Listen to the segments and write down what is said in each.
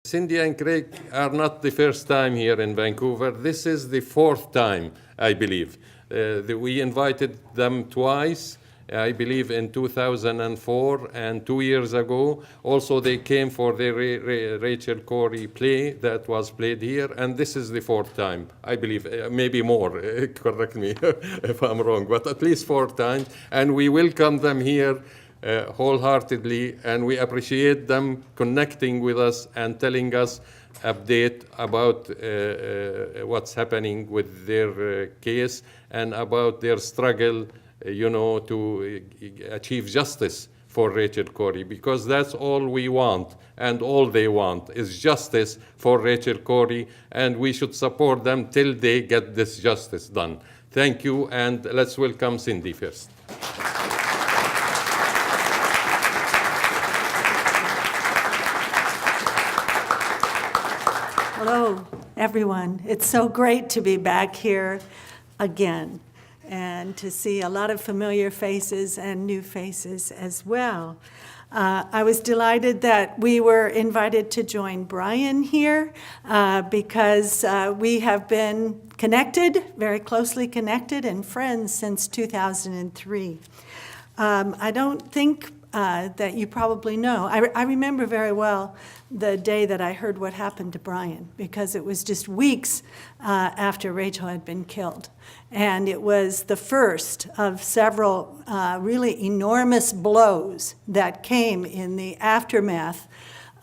Cindy and Craig are not the first time here in Vancouver. This is the fourth time, I believe. We invited them twice, I believe in 2004 and 2 years ago. Also, they came for the Rachel Corrie play that was played here, and this is the fourth time, I believe, maybe more, correct me if I'm wrong, but at least 4 times. And we welcome them here wholeheartedly, and we appreciate them connecting with us and telling us update about what's happening with their case and about their struggle, to achieve justice for Rachel Corrie, because that's all we want, and all they want is justice for Rachel Corrie, and we should support them till they get this justice done. Thank you, and let's welcome Cindy first. Hello, everyone. It's so great to be back here again and to see a lot of familiar faces and new faces as well. I was delighted that we were invited to join Brian here because we have been connected, very closely connected, and friends since 2003. I don't think that you probably know. I remember very well the day that I heard what happened to Brian, because it was just weeks after Rachel had been killed. And it was the first of several really enormous blows that came in the aftermath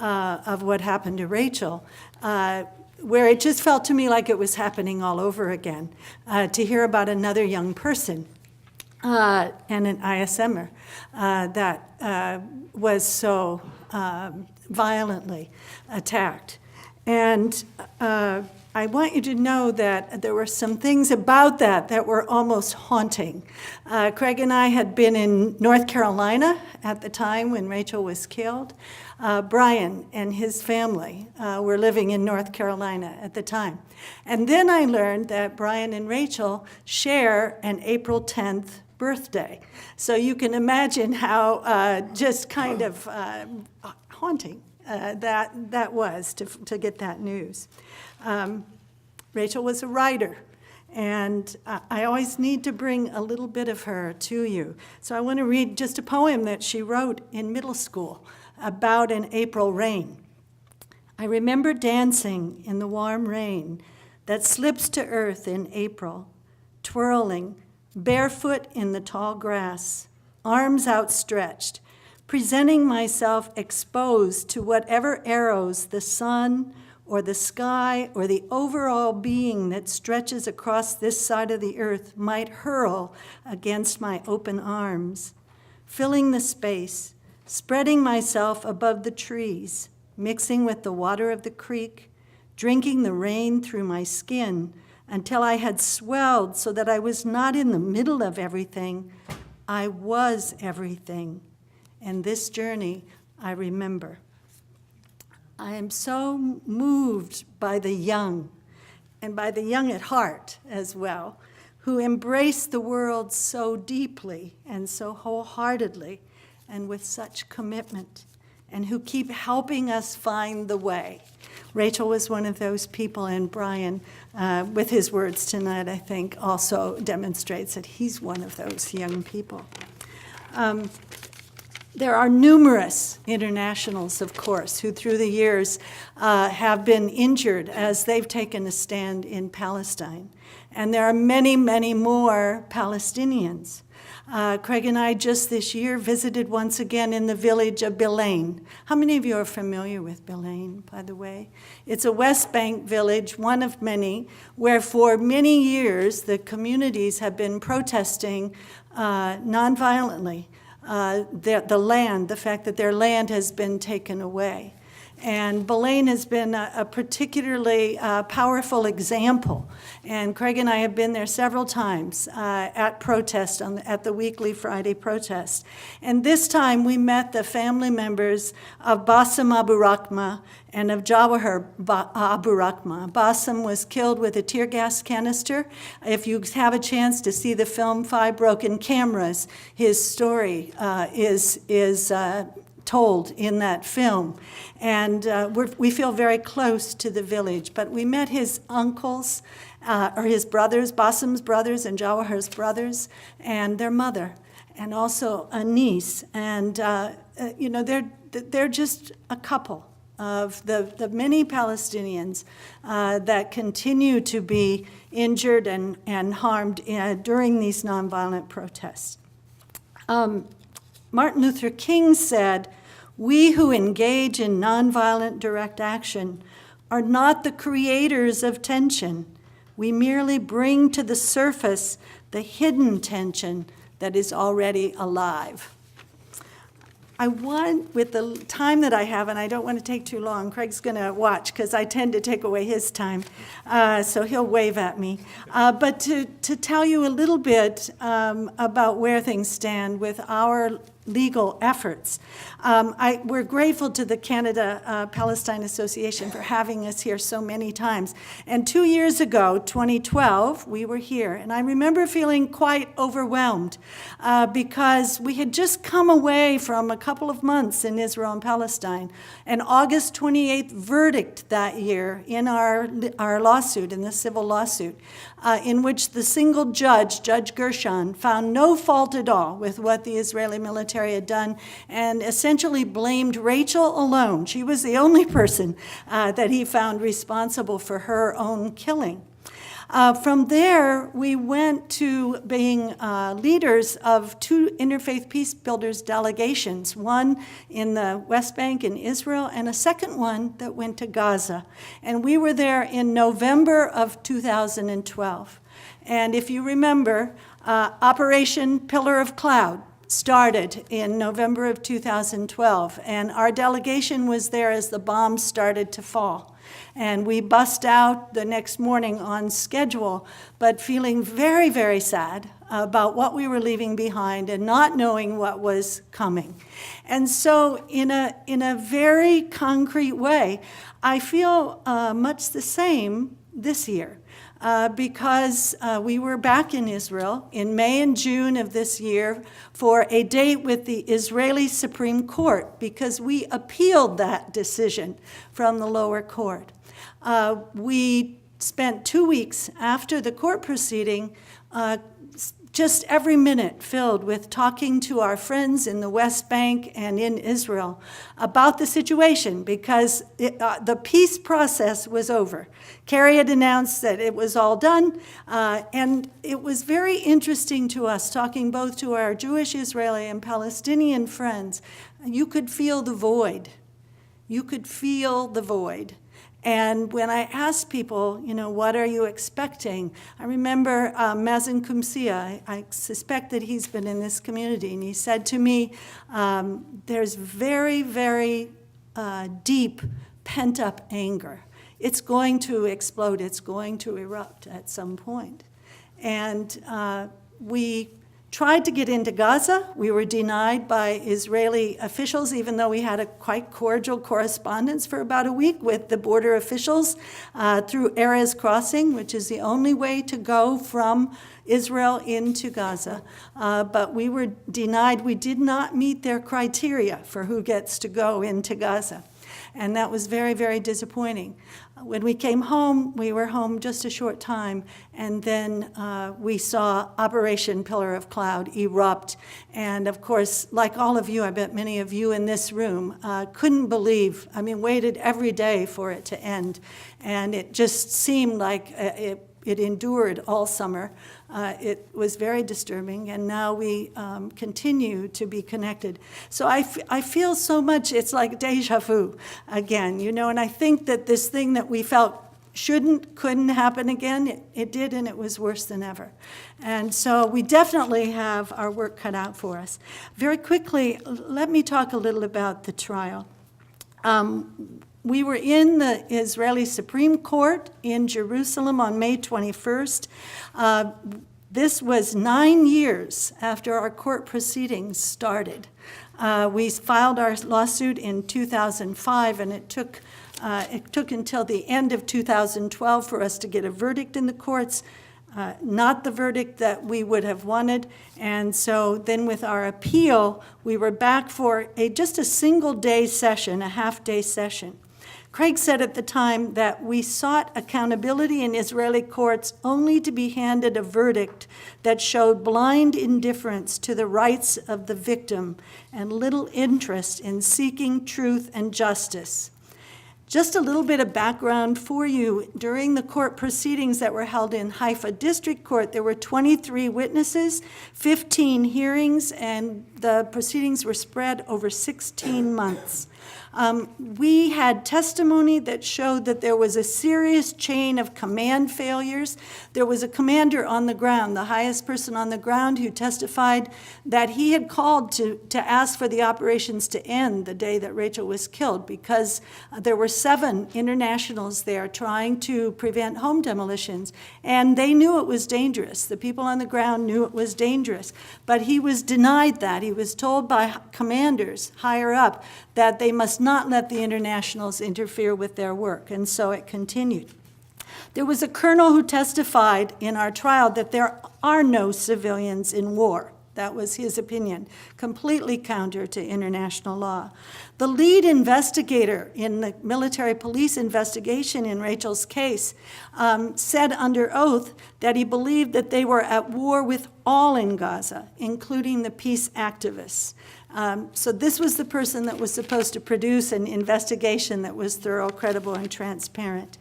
of what happened to Rachel, where it just felt to me like it was happening all over again, to hear about another young person and an ISMer that was so violently attacked. And I want you to know that there were some things about that were almost haunting. Craig and I had been in North Carolina at the time when Rachel was killed. Brian and his family were living in North Carolina at the time. And then I learned that Brian and Rachel share an April 10th birthday. So you can imagine how just kind of haunting that was to get that news. Rachel was a writer, and I always need to bring a little bit of her to you. So I want to read just a poem that she wrote in middle school about an April rain. I remember dancing in the warm rain that slips to earth in April, twirling, barefoot in the tall grass, arms outstretched, presenting myself exposed to whatever arrows the sun or the sky or the overall being that stretches across this side of the earth might hurl against my open arms, filling the space, spreading myself above the trees, mixing with the water of the creek, drinking the rain through my skin until I had swelled so that I was not in the middle of everything, I was everything. And this journey I remember. I am so moved by the young, and by the young at heart as well, who embrace the world so deeply and so wholeheartedly and with such commitment, and who keep helping us find the way. Rachel was one of those people, and Brian, with his words tonight, I think, also demonstrates that he's one of those young people. There are numerous internationals, of course, who through the years have been injured as they've taken a stand in Palestine. And there are many, many more Palestinians. Craig and I just this year visited once again in the village of Bilain. How many of you are familiar with Bilain, by the way? It's a West Bank village, one of many, where for many years the communities have been protesting nonviolently the fact that their land has been taken away. And Bilain has been a particularly powerful example. And Craig and I have been there several times at protest, at the weekly Friday protest. And this time we met the family members of Bassem Abu Rahma and of Jawahar Abu Rahma. Bassem was killed with a tear gas canister. If you have a chance to see the film 5 Broken Cameras, his story is told in that film. And we feel very close to the village. But we met his uncles, or his brothers, Basim's brothers and Jawahar's brothers, and their mother, and also a niece. And, they're just a couple of the many Palestinians that continue to be injured and harmed during these nonviolent protests. Martin Luther King said, "We who engage in nonviolent direct action are not the creators of tension. We merely bring to the surface the hidden tension that is already alive." I want, with the time that I have, and I don't want to take too long, Craig's going to watch because I tend to take away his time, so he'll wave at me. But to tell you a little bit about where things stand with our legal efforts. We're grateful to the Canada-Palestine Association for having us here so many times. And 2 years ago, 2012, we were here. And I remember feeling quite overwhelmed because we had just come away from a couple of months in Israel and Palestine. An August 28th verdict that year in our lawsuit, in the civil lawsuit, in which the single judge, Judge Gershon, found no fault at all with what the Israeli military had done and essentially blamed Rachel alone. She was the only person that he found responsible for her own killing. From there, we went to being leaders of 2 Interfaith Peace Builders delegations, one in the West Bank in Israel and a second one that went to Gaza. And we were there in November of 2012. And if you remember, Operation Pillar of Cloud started in November of 2012, and our delegation was there as the bombs started to fall. And we bust out the next morning on schedule, but feeling very, very sad about what we were leaving behind and not knowing what was coming. And so in a very concrete way, I feel much the same this year. Because we were back in Israel in May and June of this year for a date with the Israeli Supreme Court because we appealed that decision from the lower court. We spent 2 weeks after the court proceeding just every minute filled with talking to our friends in the West Bank and in Israel about the situation because the peace process was over. Kerry had announced that it was all done, and it was very interesting to us, talking both to our Jewish, Israeli, and Palestinian friends. You could feel the void. You could feel the void. And when I asked people, what are you expecting? I remember Mazen Kumsia, I suspect that he's been in this community, and he said to me, there's very, very deep pent-up anger. It's going to explode. It's going to erupt at some point. And we tried to get into Gaza. We were denied by Israeli officials, even though we had a quite cordial correspondence for about a week with the border officials through Erez Crossing, which is the only way to go from Israel into Gaza. But we were denied. We did not meet their criteria for who gets to go into Gaza. And that was very, very disappointing. When we came home, we were home just a short time, and then we saw Operation Pillar of Cloud erupt. And of course, like all of you, I bet many of you in this room couldn't believe, waited every day for it to end. And it just seemed like it endured all summer. It was very disturbing, and now we continue to be connected. So I feel so much, it's like deja vu again, and I think that this thing that we felt couldn't happen again, it did, and it was worse than ever. And so we definitely have our work cut out for us. Very quickly, let me talk a little about the trial. We were in the Israeli Supreme Court in Jerusalem on May 21st. This was 9 years after our court proceedings started. We filed our lawsuit in 2005, and it took until the end of 2012 for us to get a verdict in the courts. not the verdict that we would have wanted. And so then with our appeal, we were back for just a single-day session, a half-day session. Craig said at the time that we sought accountability in Israeli courts only to be handed a verdict that showed blind indifference to the rights of the victim and little interest in seeking truth and justice. Just a little bit of background for you. During the court proceedings that were held in Haifa District Court, there were 23 witnesses, 15 hearings, and the proceedings were spread over 16 months. We had testimony that showed that there was a serious chain of command failures. There was a commander on the ground, the highest person on the ground, who testified that he had called to ask for the operations to end the day that Rachel was killed because there were 7 internationals there trying to prevent home demolitions, and they knew it was dangerous. The people on the ground knew it was dangerous, but he was denied that. He was told by commanders higher up that they must not let the internationals interfere with their work, and so it continued. There was a colonel who testified in our trial that there are no civilians in war. That was his opinion, completely counter to international law. The lead investigator in the military police investigation in Rachel's case said under oath that he believed that they were at war with all in Gaza, including the peace activists. So this was the person that was supposed to produce an investigation that was thorough, credible, and transparent.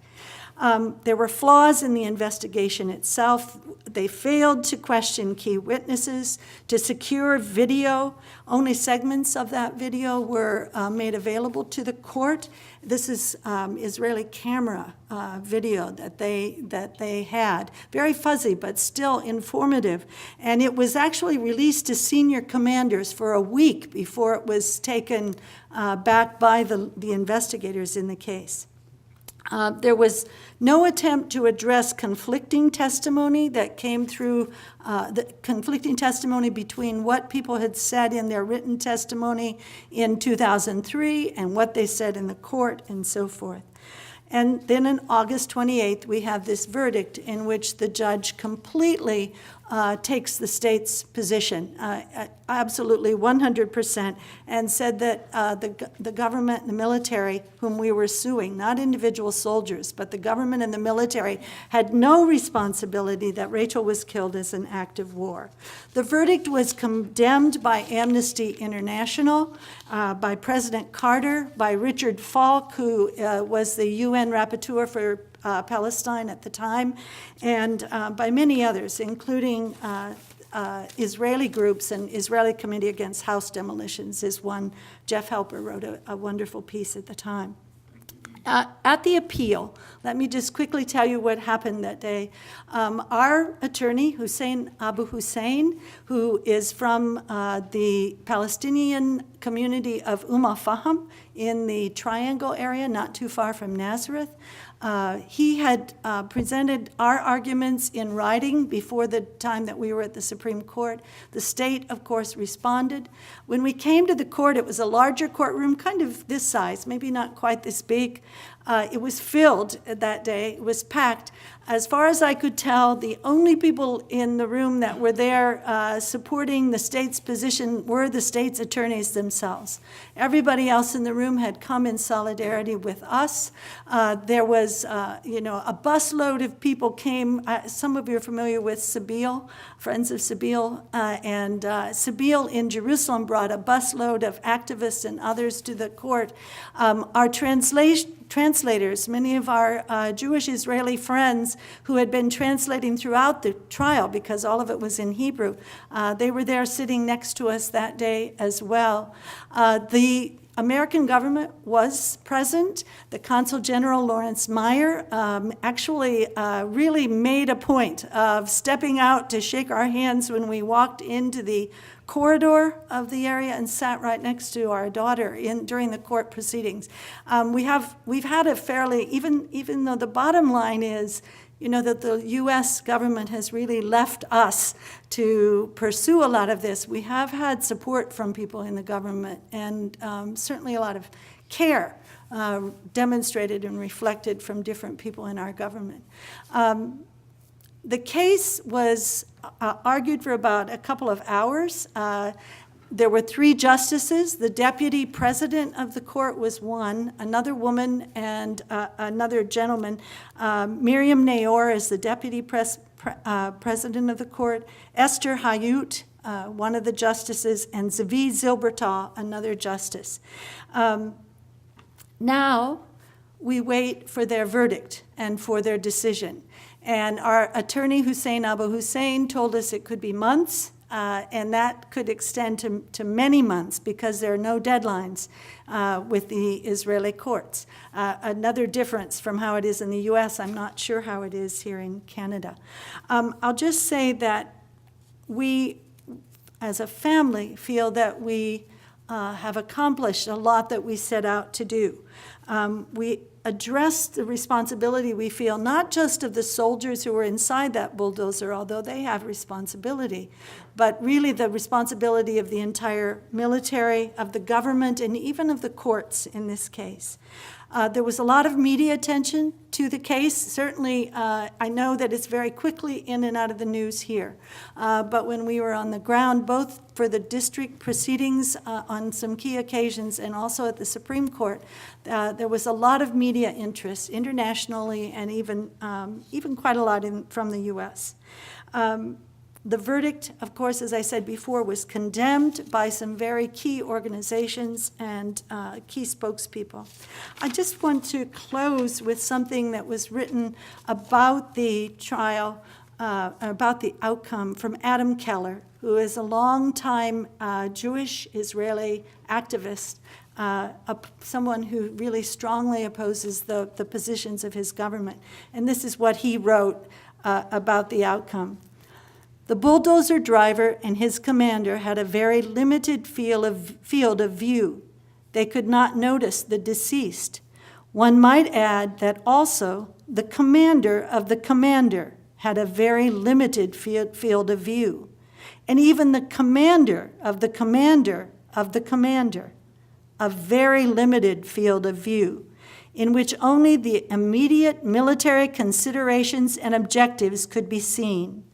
There were flaws in the investigation itself. They failed to question key witnesses, to secure video. Only segments of that video were made available to the court. This is Israeli camera video that they had. Very fuzzy, but still informative. And it was actually released to senior commanders for a week before it was taken back by the investigators in the case. There was no attempt to address conflicting testimony that came through, the conflicting testimony between what people had said in their written testimony in 2003 and what they said in the court and so forth. And then on August 28th, we have this verdict in which the judge completely takes the state's position, absolutely 100%, and said that the government and the military, whom we were suing, not individual soldiers, but the government and the military, had no responsibility that Rachel was killed as an act of war. The verdict was condemned by Amnesty International, by President Carter, by Richard Falk, who was the UN rapporteur for Palestine at the time, and by many others, including Israeli groups, and Israeli Committee Against House Demolitions is one. Jeff Helper wrote a wonderful piece at the time. At the appeal, let me just quickly tell you what happened that day. Our attorney, Hussein Abu Hussein, who is from the Palestinian community of Fahim in the Triangle area, not too far from Nazareth, he had presented our arguments in writing before the time that we were at the Supreme Court. The state, of course, responded. When we came to the court, it was a larger courtroom, kind of this size, maybe not quite this big. It was filled that day. It was packed. As far as I could tell, the only people in the room that were there supporting the state's position were the state's attorneys themselves. Everybody else in the room had come in solidarity with us. There was, a busload of people came. Some of you are familiar with Sabeel, Friends of Sabeel, and Sabeel in Jerusalem brought a busload of activists and others to the court. Our translators, many of our Jewish Israeli friends who had been translating throughout the trial because all of it was in Hebrew, they were there sitting next to us that day as well. The American government was present. The Consul General Lawrence Meyer actually really made a point of stepping out to shake our hands when we walked into the corridor of the area and sat right next to our daughter during the court proceedings. We've had a fairly, even though the bottom line is, that the U.S. government has really left us to pursue a lot of this. We have had support from people in the government and certainly a lot of care demonstrated and reflected from different people in our government. The case was argued for about a couple of hours. There were 3 justices. The deputy president of the court was one, another woman and another gentleman. Miriam Naor is the deputy president of the court. Esther Hayut, one of the justices, and Zavi Zilbertal, another justice. Now we wait for their verdict and for their decision. And our attorney, Hussein Abu Hussein, told us it could be months, and that could extend to many months because there are no deadlines with the Israeli courts. Another difference from how it is in the US, I'm not sure how it is here in Canada. I'll just say that we, as a family, feel that we have accomplished a lot that we set out to do. We address the responsibility we feel, not just of the soldiers who were inside that bulldozer, although they have responsibility, but really the responsibility of the entire military, of the government, and even of the courts in this case. There was a lot of media attention to the case. Certainly, I know that it's very quickly in and out of the news here. But when we were on the ground, both for the district proceedings on some key occasions and also at the Supreme Court, there was a lot of media interest internationally and even quite a lot from the U.S. The verdict, of course, as I said before, was condemned by some very key organizations and key spokespeople. I just want to close with something that was written about the trial, about the outcome from Adam Keller, who is a longtime Jewish Israeli activist, someone who really strongly opposes the positions of his government. And this is what he wrote about the outcome. The bulldozer driver and his commander had a very limited field of view. They could not notice the deceased. One might add that also the commander of the commander had a very limited field of view. And even the commander of the commander of the commander, a very limited field of view, in which only the immediate military considerations and objectives could be seen.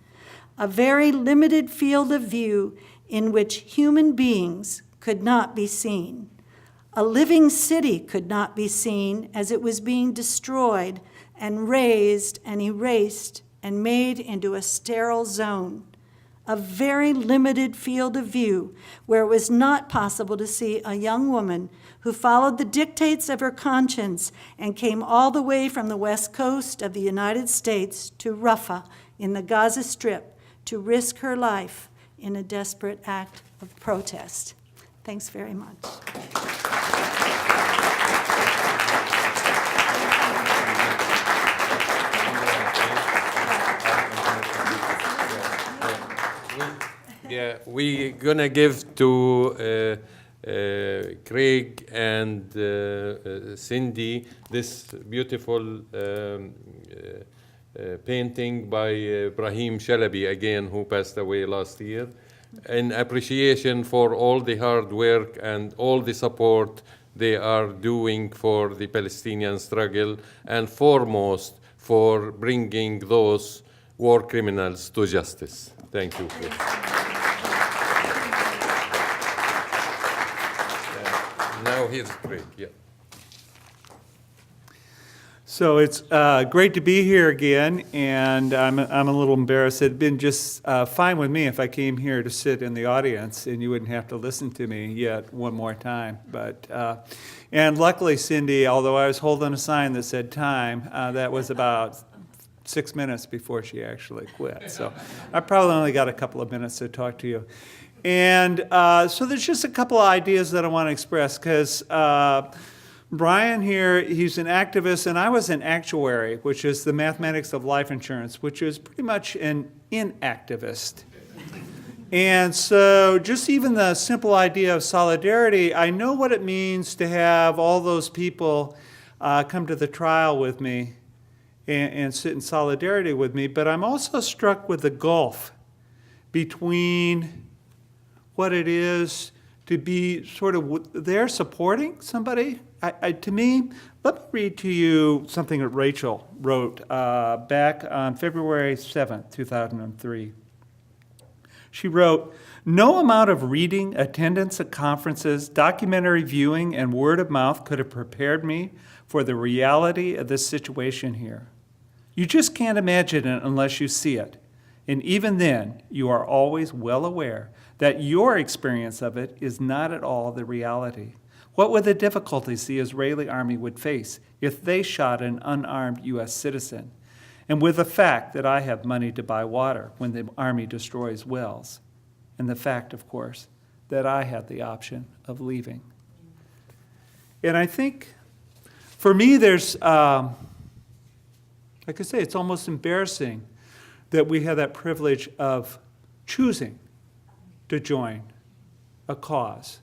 A very limited field of view in which human beings could not be seen. A living city could not be seen as it was being destroyed and razed and erased and made into a sterile zone. A very limited field of view where it was not possible to see a young woman who followed the dictates of her conscience and came all the way from the west coast of the United States to Rafah in the Gaza Strip to risk her life in a desperate act of protest. Thanks very much. Yeah, we're gonna give to Craig and Cindy this beautiful painting by Ibrahim Shalabi, again, who passed away last year, in appreciation for all the hard work and all the support they are doing for the Palestinian struggle, and foremost for bringing those war criminals to justice. Thank you. Now here's Craig. Yeah. So it's great to be here again, and I'm a little embarrassed. It'd been just fine with me if I came here to sit in the audience and you wouldn't have to listen to me yet one more time. But and luckily, Cindy, although I was holding a sign that said time, that was about 6 minutes before she actually quit. So I probably only got a couple of minutes to talk to you. And so there's just a couple of ideas that I want to express, because Brian here, he's an activist, and I was an actuary, which is the mathematics of life insurance, which is pretty much an inactivist. And so just even the simple idea of solidarity, I know what it means to have all those people come to the trial with me and sit in solidarity with me, but I'm also struck with the gulf between what it is to be sort of there supporting somebody. To me, let me read to you something that Rachel wrote back on February 7th, 2003. She wrote, "No amount of reading, attendance at conferences, documentary viewing, and word of mouth could have prepared me for the reality of this situation here. You just can't imagine it unless you see it. And even then, you are always well aware that your experience of it is not at all the reality. What were the difficulties the Israeli army would face if they shot an unarmed U.S. citizen? And with the fact that I have money to buy water when the army destroys wells. And the fact, of course, that I had the option of leaving." And I think, for me, there's, like I say, it's almost embarrassing that we have that privilege of choosing to join a cause.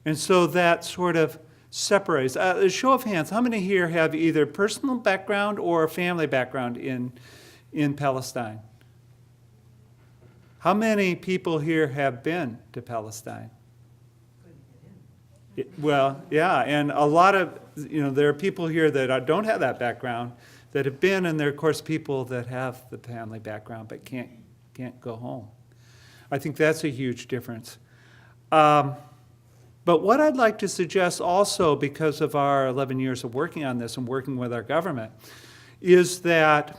And so that sort of separates. A show of hands, how many here have either personal background or family background in Palestine? How many people here have been to Palestine? Well, yeah, and a lot of, there are people here that don't have that background that have been, and there are, of course, people that have the family background but can't go home. I think that's a huge difference. But what I'd like to suggest also, because of our 11 years of working on this and working with our government, is that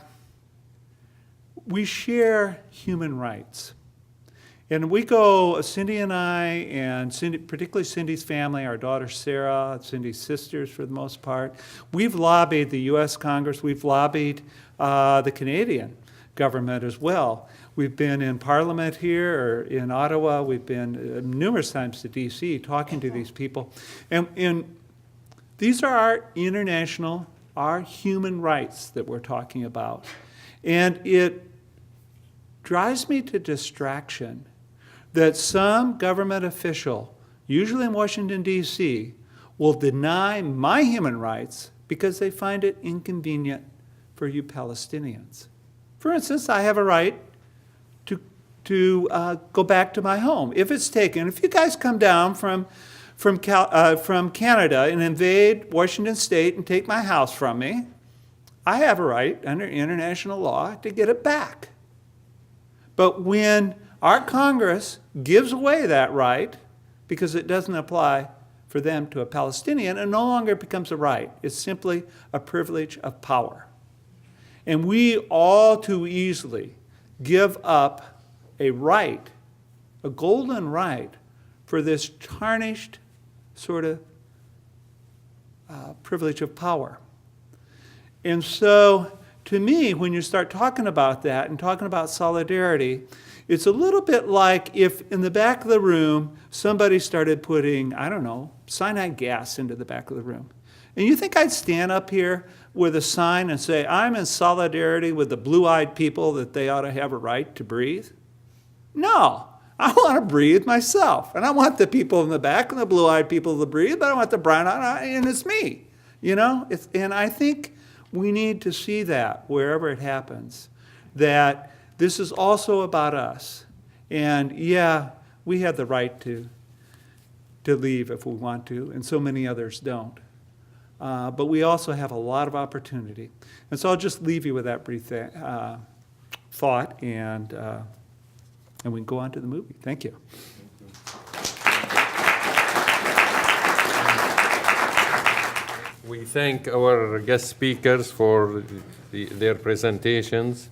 we share human rights. And we go, Cindy and I, and Cindy, particularly Cindy's family, our daughter Sarah, Cindy's sisters for the most part, we've lobbied the U.S. Congress, we've lobbied the Canadian government as well. We've been in Parliament here or in Ottawa. We've been numerous times to D.C. talking to these people. And these are our international, our human rights that we're talking about. And it drives me to distraction that some government official, usually in Washington, D.C., will deny my human rights because they find it inconvenient for you Palestinians. For instance, I have a right to go back to my home. If it's taken, if you guys come down from Canada and invade Washington State and take my house from me, I have a right under international law to get it back. But when our Congress gives away that right, because it doesn't apply for them to a Palestinian, it no longer becomes a right. It's simply a privilege of power. And we all too easily give up a right, a golden right, for this tarnished sort of privilege of power. And so, to me, when you start talking about that and talking about solidarity, it's a little bit like if in the back of the room somebody started putting, I don't know, cyanide gas into the back of the room. And you think I'd stand up here with a sign and say, I'm in solidarity with the blue-eyed people that they ought to have a right to breathe? No, I want to breathe myself. And I want the people in the back and the blue-eyed people to breathe, but I want the brown-eyed, and it's me. And I think we need to see that wherever it happens, that this is also about us. And yeah, we have the right to leave if we want to, and so many others don't. But we also have a lot of opportunity. And so I'll just leave you with that brief thought, and we can go on to the movie. Thank you. We thank our guest speakers for their presentations.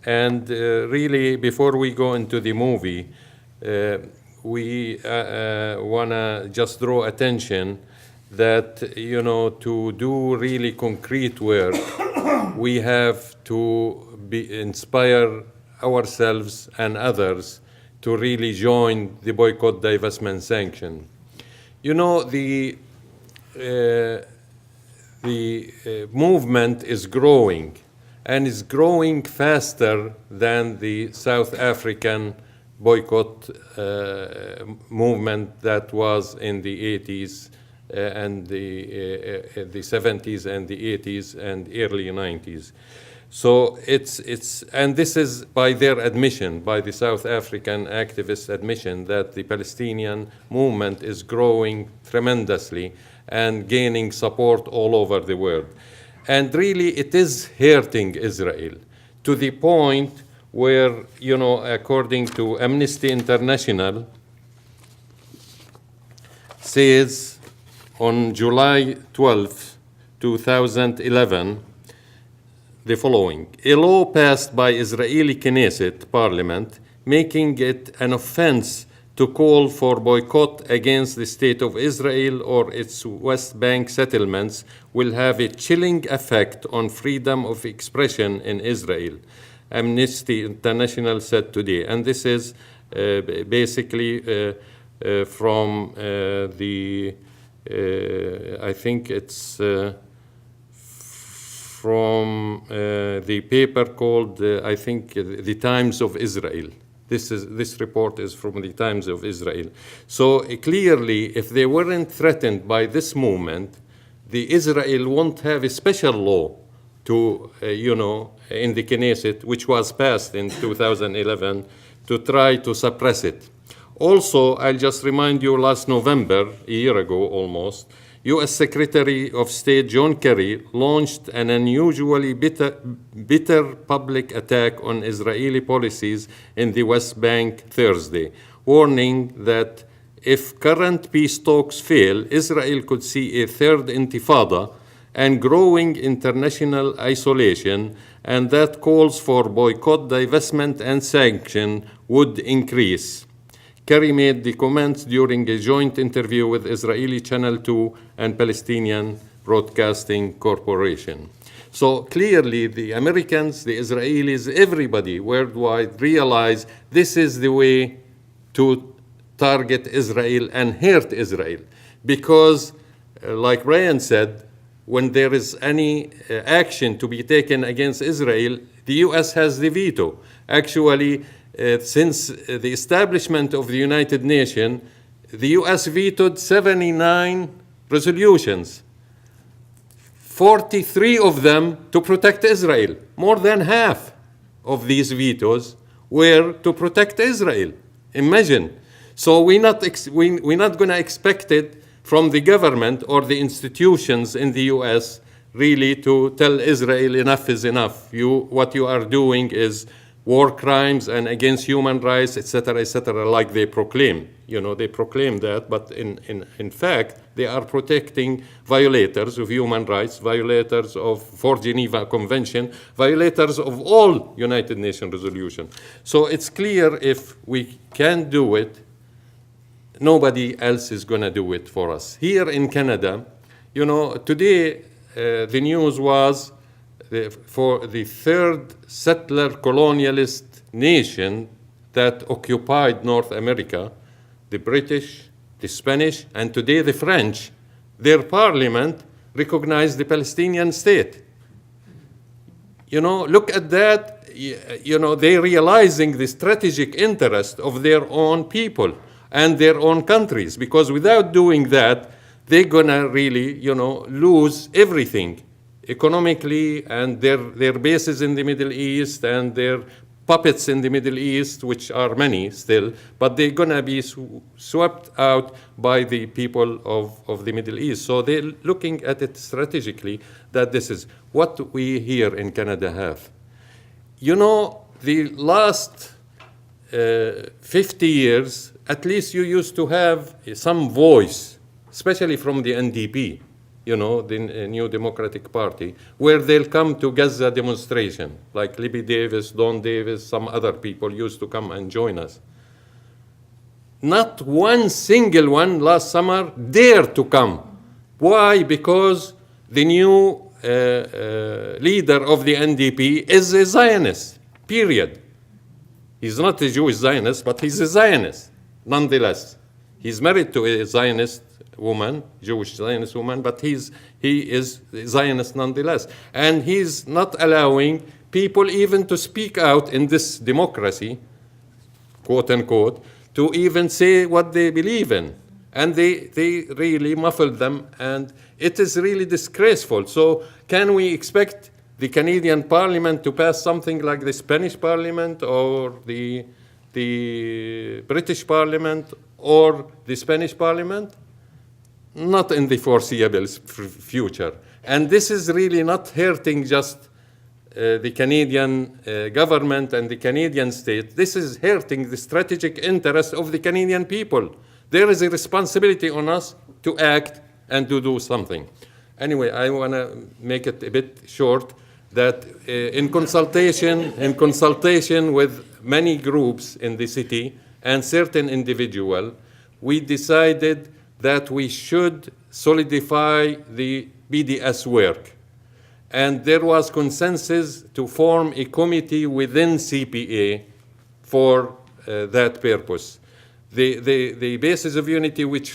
And really, before we go into the movie, we want to just draw attention that, to do really concrete work, we have to inspire ourselves and others to really join the boycott, divestment, sanction. The movement is growing, and is growing faster than the South African boycott movement that was in the 80s and the 70s and the 80s and early 90s. So and this is by their admission, by the South African activists' admission, that the Palestinian movement is growing tremendously and gaining support all over the world. And really, it is hurting Israel to the point where, according to Amnesty International, says on July 12, 2011, the following: a law passed by Israeli Knesset parliament making it an offense to call for boycott against the State of Israel or its West Bank settlements will have a chilling effect on freedom of expression in Israel, Amnesty International said today. And this is basically from I think it's from the paper called, I think, The Times of Israel. This report is from the Times of Israel. So clearly, if they weren't threatened by this movement, the Israel won't have a special law to, in the Knesset, which was passed in 2011, to try to suppress it. Also, I'll just remind you, last November, a year ago almost, U.S. Secretary of State John Kerry launched an unusually bitter public attack on Israeli policies in the West Bank Thursday, warning that if current peace talks fail, Israel could see a third intifada and growing international isolation, and that calls for boycott, divestment, and sanction would increase. Kerry made the comments during a joint interview with Israeli Channel 2 and Palestinian Broadcasting Corporation. So clearly, the Americans, the Israelis, everybody worldwide realize this is the way to target Israel and hurt Israel. Because, like Brian said, when there is any action to be taken against Israel, the U.S. has the veto. Actually, since the establishment of the United Nations, the U.S. vetoed 79 resolutions, 43 of them to protect Israel. More than half of these vetoes were to protect Israel. Imagine. So we're not going to expect it from the government or the institutions in the U.S. really to tell Israel enough is enough. What you are doing is war crimes and against human rights, etc., like they proclaim. They proclaim that, but in fact, they are protecting violators of human rights, violators of Geneva Convention, violators of all United Nations resolutions. So it's clear if we can't do it, nobody else is going to do it for us. Here in Canada, today the news was for the third settler colonialist nation that occupied North America, the British, the Spanish, and today the French, their parliament recognized the Palestinian state. Look at that. They're realizing the strategic interest of their own people and their own countries, because without doing that, they're gonna really, lose everything economically, and their bases in the Middle East and their puppets in the Middle East, which are many still, but they're going to be swept out by the people of the Middle East. So they're looking at it strategically, that this is what we here in Canada have. The last 50 years, at least you used to have some voice, especially from the NDP, the New Democratic Party, where they'll come to Gaza demonstration, like Libby Davis, Don Davis, some other people used to come and join us. Not one single one last summer dared to come. Why? Because the new leader of the NDP is a Zionist, period. He's not a Jewish Zionist, but he's a Zionist, nonetheless. He's married to a Zionist woman, Jewish Zionist woman, but he is Zionist nonetheless. And he's not allowing people even to speak out in this democracy, quote unquote, to even say what they believe in. And they really muffled them, and it is really disgraceful. So can we expect the Canadian Parliament to pass something like the Spanish Parliament or the British Parliament or the Spanish Parliament? Not in the foreseeable future. And this is really not hurting just the Canadian government and the Canadian state. This is hurting the strategic interest of the Canadian people. There is a responsibility on us to act and to do something. Anyway, I want to make it a bit short that in consultation with many groups in the city and certain individuals, we decided that we should solidify the BDS work. And there was consensus to form a committee within CPA for that purpose. The basis of unity which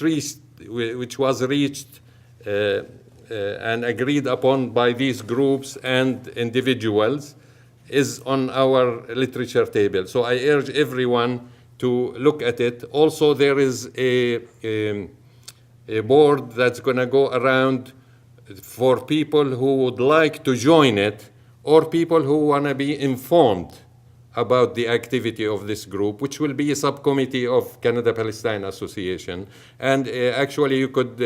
was reached and agreed upon by these groups and individuals is on our literature table. So I urge everyone to look at it. Also, there is a board that's going to go around for people who would like to join it or people who want to be informed about the activity of this group, which will be a subcommittee of Canada-Palestine Association. And actually, you could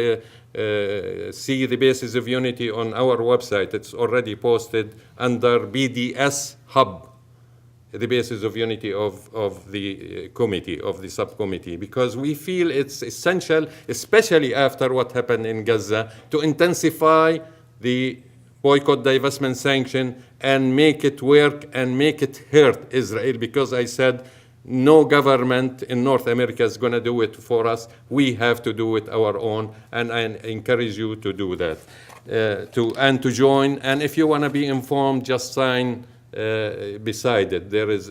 see the basis of unity on our website. It's already posted under BDS Hub, the basis of unity of the committee, of the subcommittee, because we feel it's essential, especially after what happened in Gaza, to intensify the boycott, divestment, sanction, and make it work and make it hurt Israel, because I said no government in North America is going to do it for us. We have to do it our own, and I encourage you to do that, to join. And if you want to be informed, just sign beside it. There is,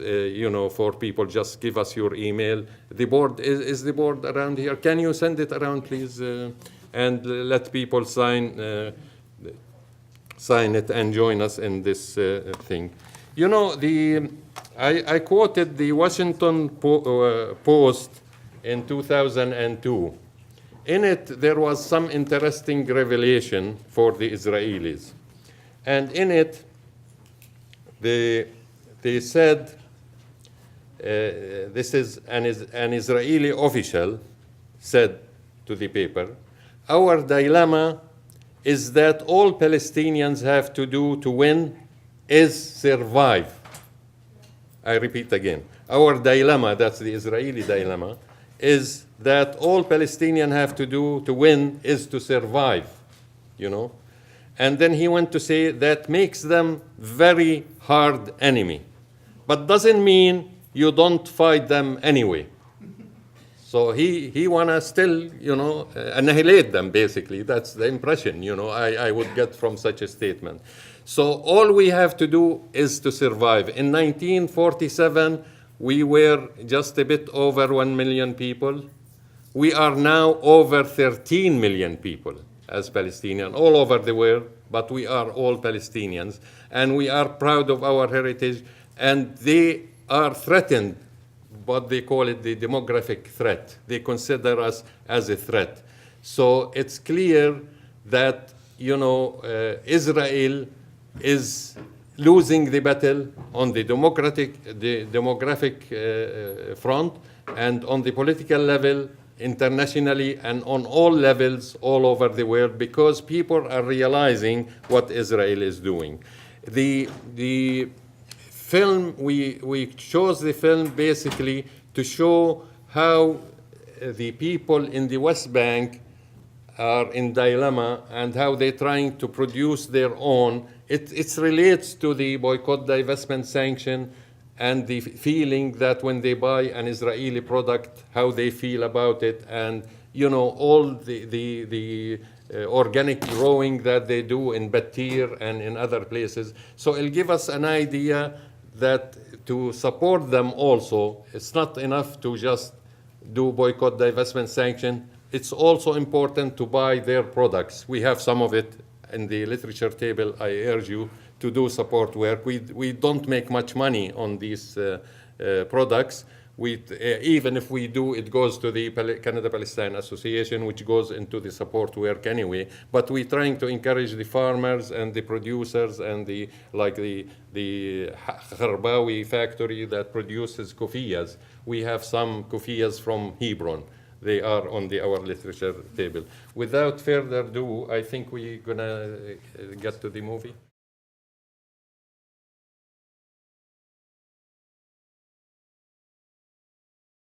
for people, just give us your email. The board, is the board around here? Can you send it around, please? And let people sign it and join us in this thing. You know, I quoted the Washington Post in 2002. In it, there was some interesting revelation for the Israelis. And in it, they said, this is an Israeli official said to the paper, our dilemma is that all Palestinians have to do to win is survive. I repeat again. Our dilemma, that's the Israeli dilemma, is that all Palestinians have to do to win is to survive, And then he went to say that makes them very hard enemy, but doesn't mean you don't fight them anyway. So he wanna still, annihilate them, basically. That's the impression, I would get from such a statement. So all we have to do is to survive. In 1947, we were just a bit over 1 million people. We are now over 13 million people as Palestinians all over the world, but we are all Palestinians. And we are proud of our heritage, and they are threatened, but they call it the demographic threat. They consider us as a threat. So it's clear that, Israel is losing the battle on the demographic front, and on the political level, internationally, and on all levels all over the world, because people are realizing what Israel is doing. The film, we chose the film basically to show how the people in the West Bank are in dilemma and how they're trying to produce their own. It relates to the boycott, divestment, sanction, and the feeling that when they buy an Israeli product, how they feel about it, and all the organic growing that they do in Batir and in other places. So it'll give us an idea that to support them also, it's not enough to just do boycott, divestment, sanction. It's also important to buy their products. We have some of it in the literature table. I urge you to do support work. We don't make much money on these products, Even if we do, it goes to the Canada-Palestine Association, which goes into the support work anyway. But we're trying to encourage the farmers and the producers and the Kharbawi factory that produces kufiyas. We have some kufiyas from Hebron. They are on our literature table. Without further ado, I think we're gonna get to the movie.